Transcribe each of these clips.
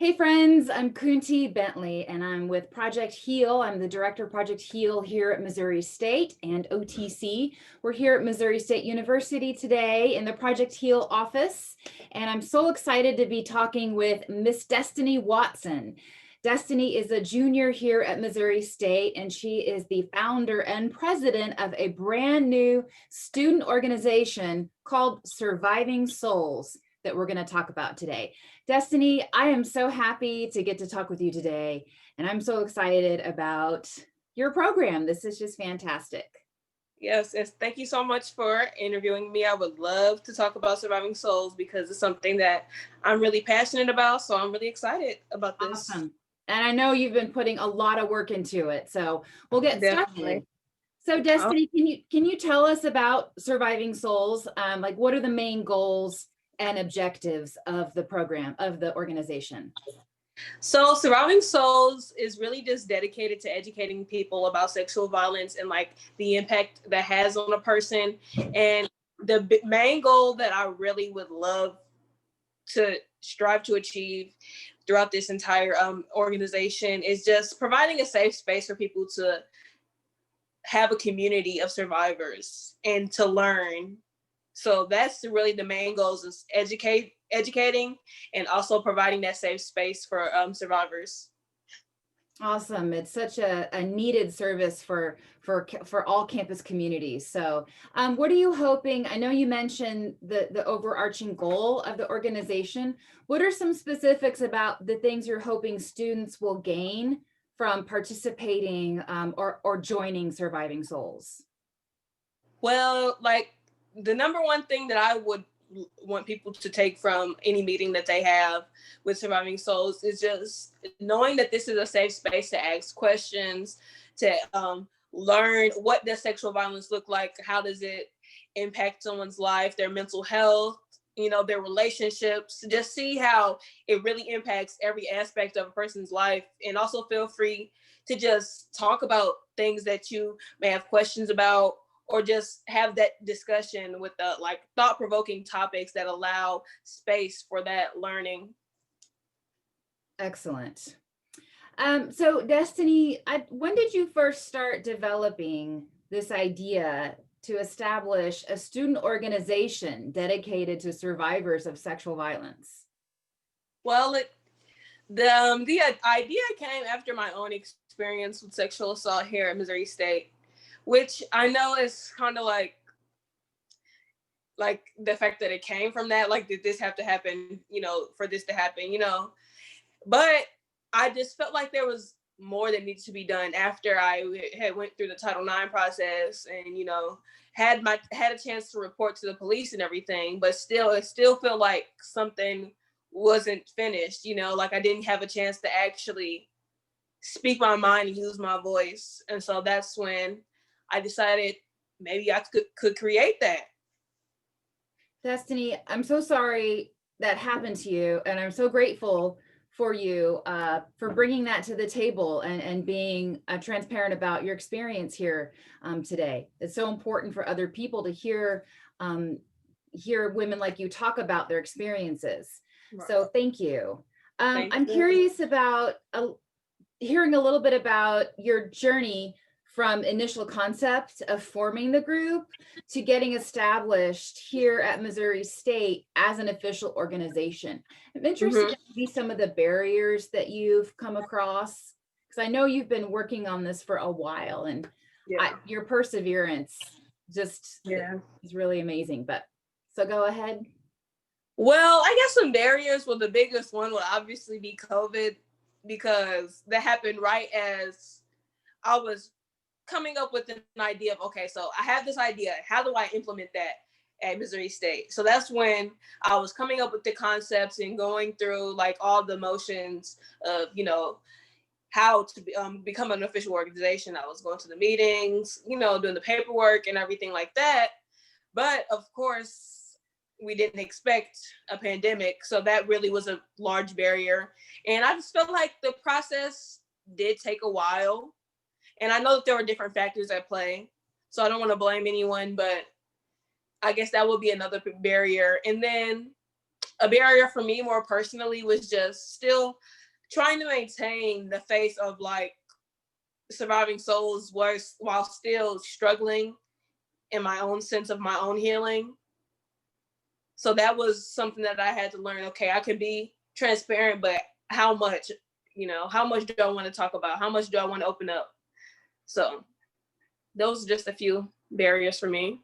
Hey friends, I'm Kunti Bentley and I'm with Project HEAL. I'm the director of Project HEAL here at Missouri State and OTC. We're here at Missouri State University today in the Project HEAL office, and I'm so excited to be talking with Miss Destanie Watson. Destanie is a junior here at Missouri State, and she is the founder and president of a brand new student organization called Surviving Souls that we're going to talk about today. Destanie, I am so happy to get to talk with you today, and I'm so excited about your program. This is just fantastic. Yes, thank you so much for interviewing me. I would love to talk about Surviving Souls because it's something that I'm really passionate about, so I'm really excited about this. Awesome. And I know you've been putting a lot of work into it, so we'll get started. So Destanie, can you tell us about Surviving Souls? Like, what are the main goals and objectives of the program, of the organization? So Surviving Souls is really just dedicated to educating people about sexual violence and like the impact that has on a person. And the main goal that I really would love to strive to achieve throughout this entire organization is just providing a safe space for people to have a community of survivors and to learn. So that's really the main goals, is educating and also providing that safe space for survivors. Awesome. It's such a needed service for all campus communities. So what are you hoping? I know you mentioned the overarching goal of the organization. What are some specifics about the things you're hoping students will gain from participating or joining Surviving Souls? Well, like the number one thing that I would want people to take from any meeting that they have with Surviving Souls is just knowing that this is a safe space to ask questions, to learn what does sexual violence look like, how does it impact someone's life, their mental health, their relationships, just see how it really impacts every aspect of a person's life. And also feel free to just talk about things that you may have questions about, or just have that discussion with the like thought-provoking topics that allow space for that learning. Excellent. So Destanie, when did you first start developing this idea to establish a student organization dedicated to survivors of sexual violence? Well, the idea came after my own experience with sexual assault here at Missouri State, which I know is kind of like the fact that it came from that, like, did this have to happen, for this to happen, but I just felt like there was more that needed to be done after I had went through the Title IX process and, had a chance to report to the police and everything, but it still felt like something wasn't finished, like I didn't have a chance to actually speak my mind and use my voice. And so that's when I decided maybe I could create that. Destanie, I'm so sorry that happened to you, and I'm so grateful for you for bringing that to the table and being transparent about your experience here today. It's so important for other people to hear women like you talk about their experiences. Right. So thank you. I'm curious about hearing a little bit about your journey from initial concept of forming the group to getting established here at Missouri State as an official organization. I'm interested to see some of the barriers that you've come across, because I know you've been working on this for a while, and your perseverance just is really amazing. But so go ahead. Well, I guess some barriers. Well, the biggest one would obviously be COVID, because that happened right as I was coming up with an idea of, okay, so I have this idea. How do I implement that at Missouri State? So that's when I was coming up with the concepts and going through like all the motions of, how to become an official organization. I was going to the meetings, doing the paperwork and everything like that. But of course, we didn't expect a pandemic. So that really was a large barrier. And I just felt like the process did take a while. And I know that there were different factors at play, so I don't want to blame anyone, but I guess that would be another barrier. And then a barrier for me more personally was just still trying to maintain the face of like surviving souls while still struggling in my own sense of my own healing. So that was something that I had to learn. Okay, I can be transparent, but how much, how much do I want to talk about? How much do I want to open up? So those are just a few barriers for me.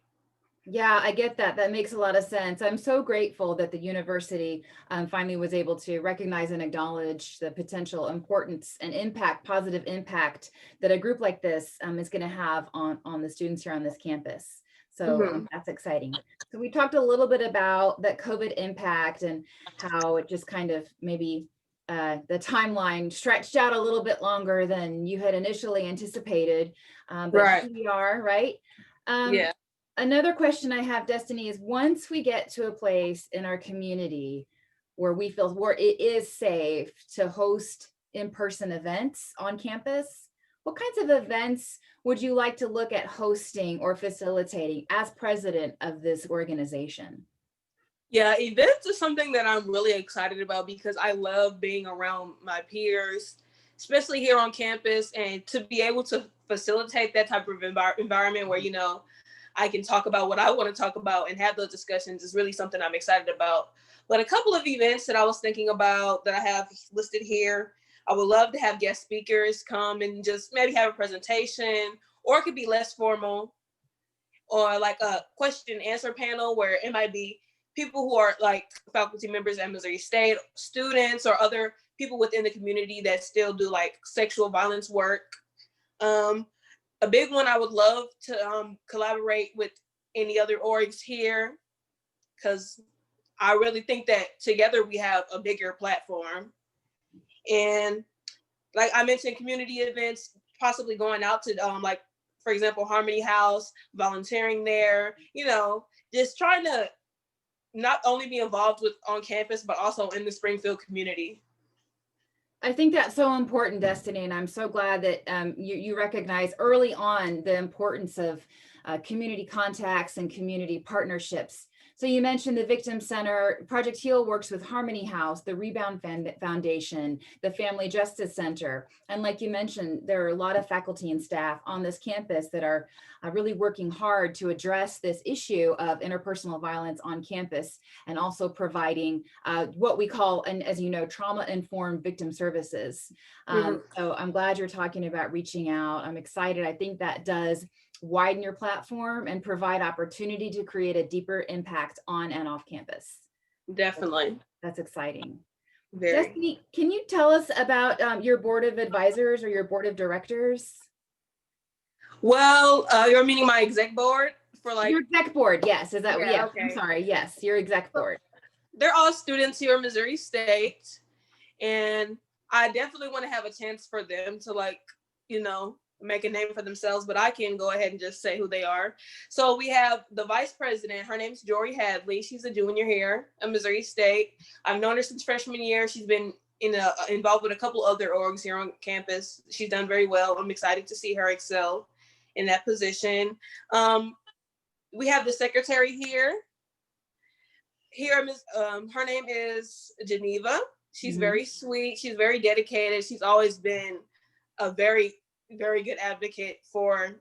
Yeah, I get that. That makes a lot of sense. I'm so grateful that the university finally was able to recognize and acknowledge the potential importance and impact, positive impact that a group like this is going to have on the students here on this campus. So that's exciting. So we talked a little bit about that COVID impact and how it just kind of maybe the timeline stretched out a little bit longer than you had initially anticipated. But Right. here we are, right? Yeah. Another question I have, Destiny, is once we get to a place in our community where we feel where it is safe to host in-person events on campus, what kinds of events would you like to look at hosting or facilitating as president of this organization? Yeah, events is something that I'm really excited about because I love being around my peers, especially here on campus, and to be able to facilitate that type of environment where, I can talk about what I want to talk about and have those discussions is really something I'm excited about. But a couple of events that I was thinking about that I have listed here, I would love to have guest speakers come and just maybe have a presentation, or it could be less formal, or like a question and answer panel where it might be people who are like faculty members at Missouri State, students, or other people within the community that still do like sexual violence work. A big one I would love to collaborate with any other orgs here, because I really think that together we have a bigger platform. And like I mentioned, community events, possibly going out to like, for example, Harmony House, volunteering there, just trying to not only be involved with on campus, but also in the Springfield community. I think that's so important, Destiny, and I'm so glad that you recognize early on the importance of community contacts and community partnerships. So you mentioned the Victim Center. Project HEAL works with Harmony House, the Rebound Foundation, the Family Justice Center. And like you mentioned, there are a lot of faculty and staff on this campus that are really working hard to address this issue of interpersonal violence on campus, and also providing what we call, and as you know, trauma-informed victim services. So I'm glad you're talking about reaching out. I'm excited. I think that does widen your platform and provide opportunity to create a deeper impact on and off campus. Definitely. That's exciting. Very. Destiny, can you tell us about your board of advisors or your board of directors? Well, you're meaning my exec board for like your exec board? Yes, is that yeah? Okay. I'm sorry. Yes, your exec board. They're all students here at Missouri State, and I definitely want to have a chance for them to make a name for themselves, but I can go ahead and just say who they are. So we have the vice president. Her name's Jory Hadley. She's a junior here at Missouri State. I've known her since freshman year. She's been involved with a couple other orgs here on campus. She's done very well. I'm excited to see her excel in that position. We have the secretary here. Her name is Geneva. She's very sweet. She's very dedicated. She's always been a very, very good advocate for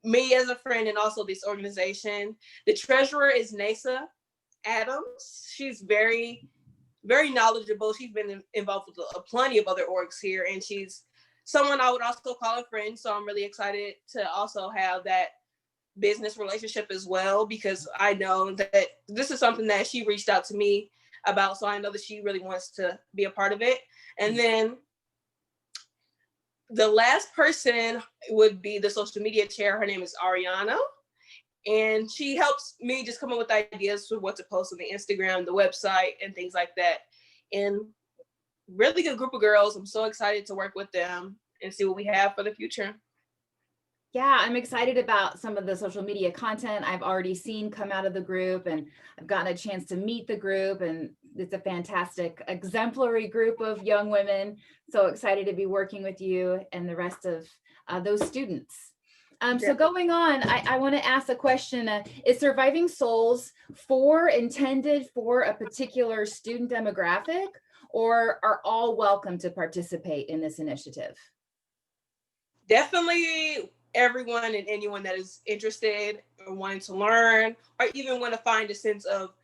me as a friend and also this organization. The treasurer is Nasa Adams. She's very, very knowledgeable. She's been involved with plenty of other orgs here, and she's someone I would also call a friend. So I'm really excited to also have that business relationship as well, because I know that this is something that she reached out to me about. So I know that she really wants to be a part of it. And then the last person would be the social media chair. Her name is Ariana. And she helps me just come up with ideas for what to post on the Instagram, the website, and things like that. And really good group of girls. I'm so excited to work with them and see what we have for the future. Yeah, I'm excited about some of the social media content I've already seen come out of the group, and I've gotten a chance to meet the group, and it's a fantastic, exemplary group of young women. So excited to be working with you and the rest of those students. So going on, I want to ask a question. Is Surviving Souls intended for a particular student demographic, or are all welcome to participate in this initiative? Definitely everyone and anyone that is interested or wanting to learn, or even want to find a sense of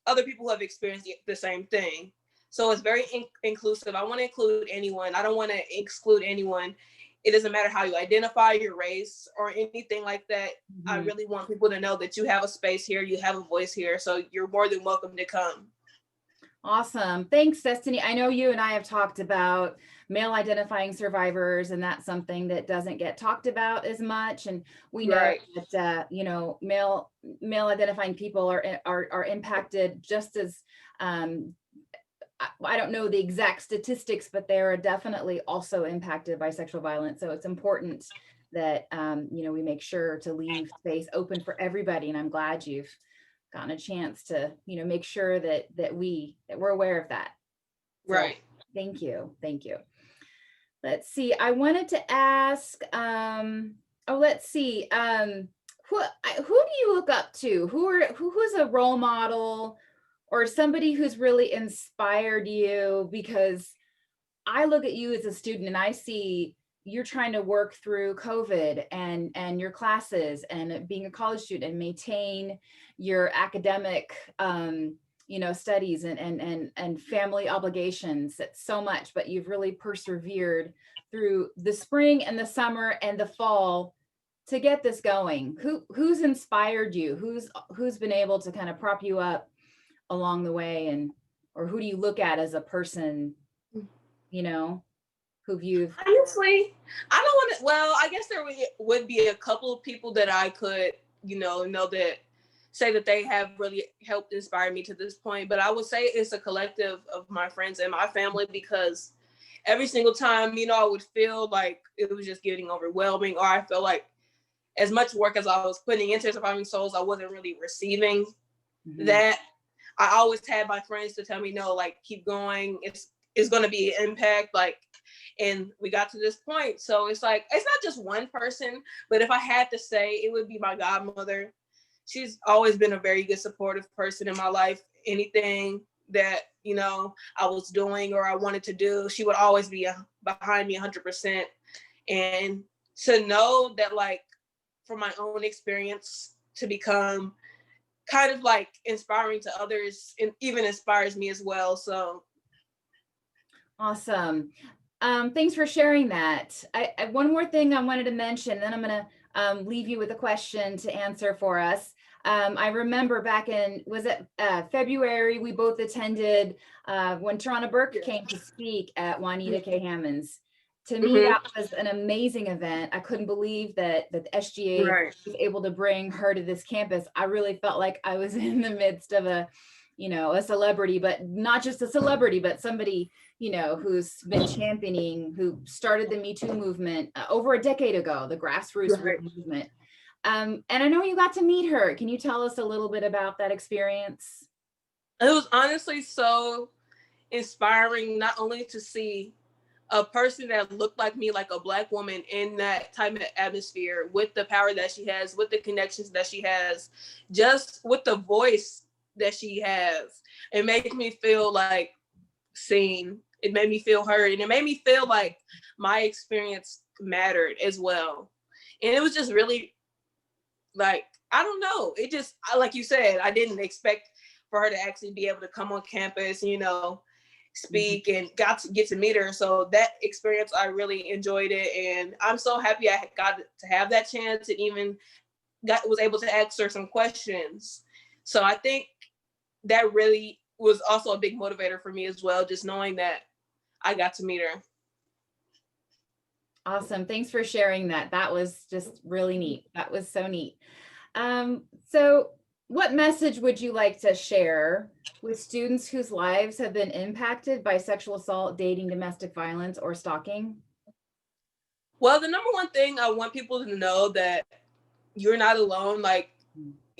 other people who have experienced the same thing. So it's very inclusive. I want to include anyone. I don't want to exclude anyone. It doesn't matter how you identify, your race, or anything like that. I really want people to know that you have a space here, you have a voice here, so you're more than welcome to come. Awesome. Thanks, Destiny. I know you and I have talked about male identifying survivors, and that's something that doesn't get talked about as much. And we know that, male identifying people are impacted just as, I don't know the exact statistics, but they are definitely also impacted by sexual violence. So it's important that, we make sure to leave space open for everybody. And I'm glad you've gotten a chance to, make sure that we're aware of that. So, right. Thank you. Let's see. I wanted to ask, let's see. Who do you look up to? Who's a role model or somebody who's really inspired you? Because I look at you as a student and I see you're trying to work through COVID and your classes and being a college student and maintain your academic, studies and family obligations. It's so much, but you've really persevered through the spring and the summer and the fall to get this going. Who's inspired you? Who's been able to kind of prop you up along the way, or who do you look at as a person, who you've honestly, I don't want to, well, I guess there would be a couple of people that I could, know that say that they have really helped inspire me to this point. But I would say it's a collective of my friends and my family, because every single time, I would feel like it was just getting overwhelming, or I felt like as much work as I was putting into Surviving Souls, I wasn't really receiving that. I always had my friends to tell me, no, like, keep going. It's going to be an impact. Like, and we got to this point. So it's like, it's not just one person, but if I had to say, it would be my godmother. She's always been a very good supportive person in my life. Anything that, I was doing or I wanted to do, she would always be behind me 100%. And to know that, like, from my own experience, to become kind of like inspiring to others, and even inspires me as well. So awesome. Thanks for sharing that. I one more thing I wanted to mention, then I'm going to leave you with a question to answer for us. I remember back in, was it February, we both attended when Tarana Burke came to speak at Juanita K. Hammond's. To me, that was an amazing event. I couldn't believe that the SGA was able to bring her to this campus. I really felt like I was in the midst of a celebrity, but not just a celebrity, but somebody, who's been championing, who started the Me Too movement over a decade ago, the grassroots movement. And I know you got to meet her. Can you tell us a little bit about that experience? It was honestly so inspiring, not only to see a person that looked like me, like a Black woman, in that type of atmosphere, with the power that she has, with the connections that she has, just with the voice that she has. It made me feel like seen. It made me feel heard, and it made me feel like my experience mattered as well. And it was just really, like, I don't know. It just, like you said, I didn't expect for her to actually be able to come on campus, speak, and get to meet her. So that experience, I really enjoyed it, and I'm so happy I got to have that chance, and even was able to ask her some questions. So I think that really was also a big motivator for me as well, just knowing that I got to meet her. Awesome. Thanks for sharing that. That was just really neat. That was so neat. So what message would you like to share with students whose lives have been impacted by sexual assault, dating, domestic violence, or stalking? Well, the number one thing I want people to know, that you're not alone. Like,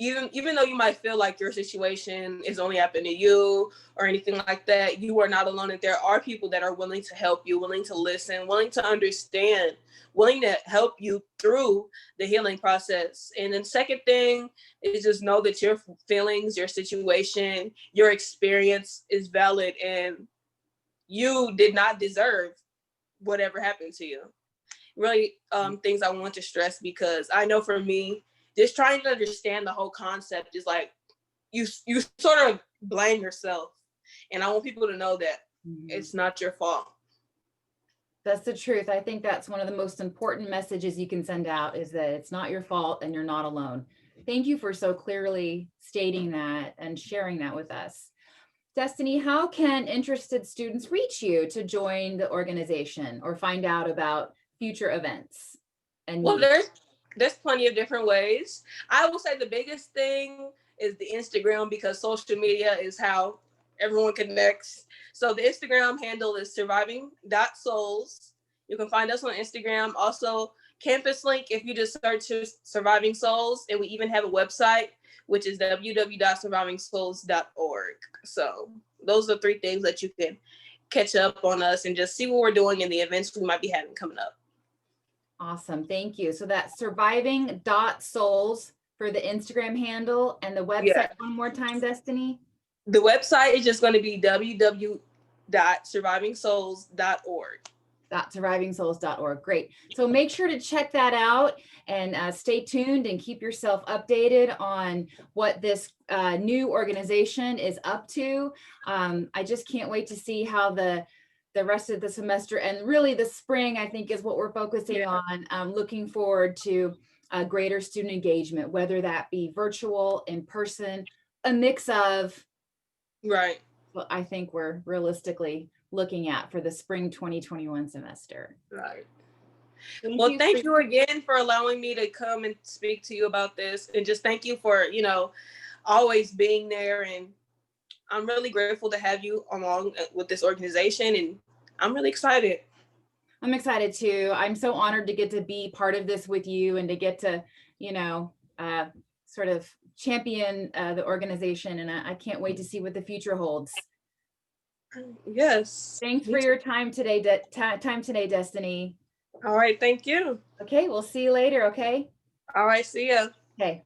even though you might feel like your situation is only happening to you or anything like that, you are not alone. And there are people that are willing to help you, willing to listen, willing to understand, willing to help you through the healing process. And then second thing is just know that your feelings, your situation, your experience is valid, and you did not deserve whatever happened to you. Really, things I want to stress, because I know for me, just trying to understand the whole concept is like you sort of blame yourself, and I want people to know that it's not your fault. That's the truth. I think that's one of the most important messages you can send out, is that it's not your fault and you're not alone. Thank you for so clearly stating that and sharing that with us. Destanie, how can interested students reach you to join the organization or find out about future events? And well, there's plenty of different ways. I will say the biggest thing is the Instagram, because social media is how everyone connects. So the Instagram handle is surviving.souls. You can find us on Instagram. Also, campus link, if you just search Surviving Souls, and we even have a website, which is www.survivingsouls.org. So those are 3 things that you can catch up on us and just see what we're doing and the events we might be having coming up. Awesome. Thank you. So that's surviving.souls for the Instagram handle, and the website one more time, Destanie. The website is just going to be www.survivingsouls.org. .survivingsouls.org. Great. So make sure to check that out, and stay tuned and keep yourself updated on what this new organization is up to. I just can't wait to see how the rest of the semester and really the spring, I think, is what we're focusing on. Looking forward to greater student engagement, whether that be virtual, in person, a mix of. Right. Well, I think we're realistically looking at for the spring 2021 semester. Right. Well, thank you again for allowing me to come and speak to you about this, and just thank you for, always being there. And I'm really grateful to have you along with this organization, and I'm really excited. I'm excited too. I'm so honored to get to be part of this with you, and to get to, sort of champion the organization. And I can't wait to see what the future holds. Yes. Thanks for your time today, Destanie. All right. Thank you. Okay. We'll see you later. Okay. All right. See ya. Okay.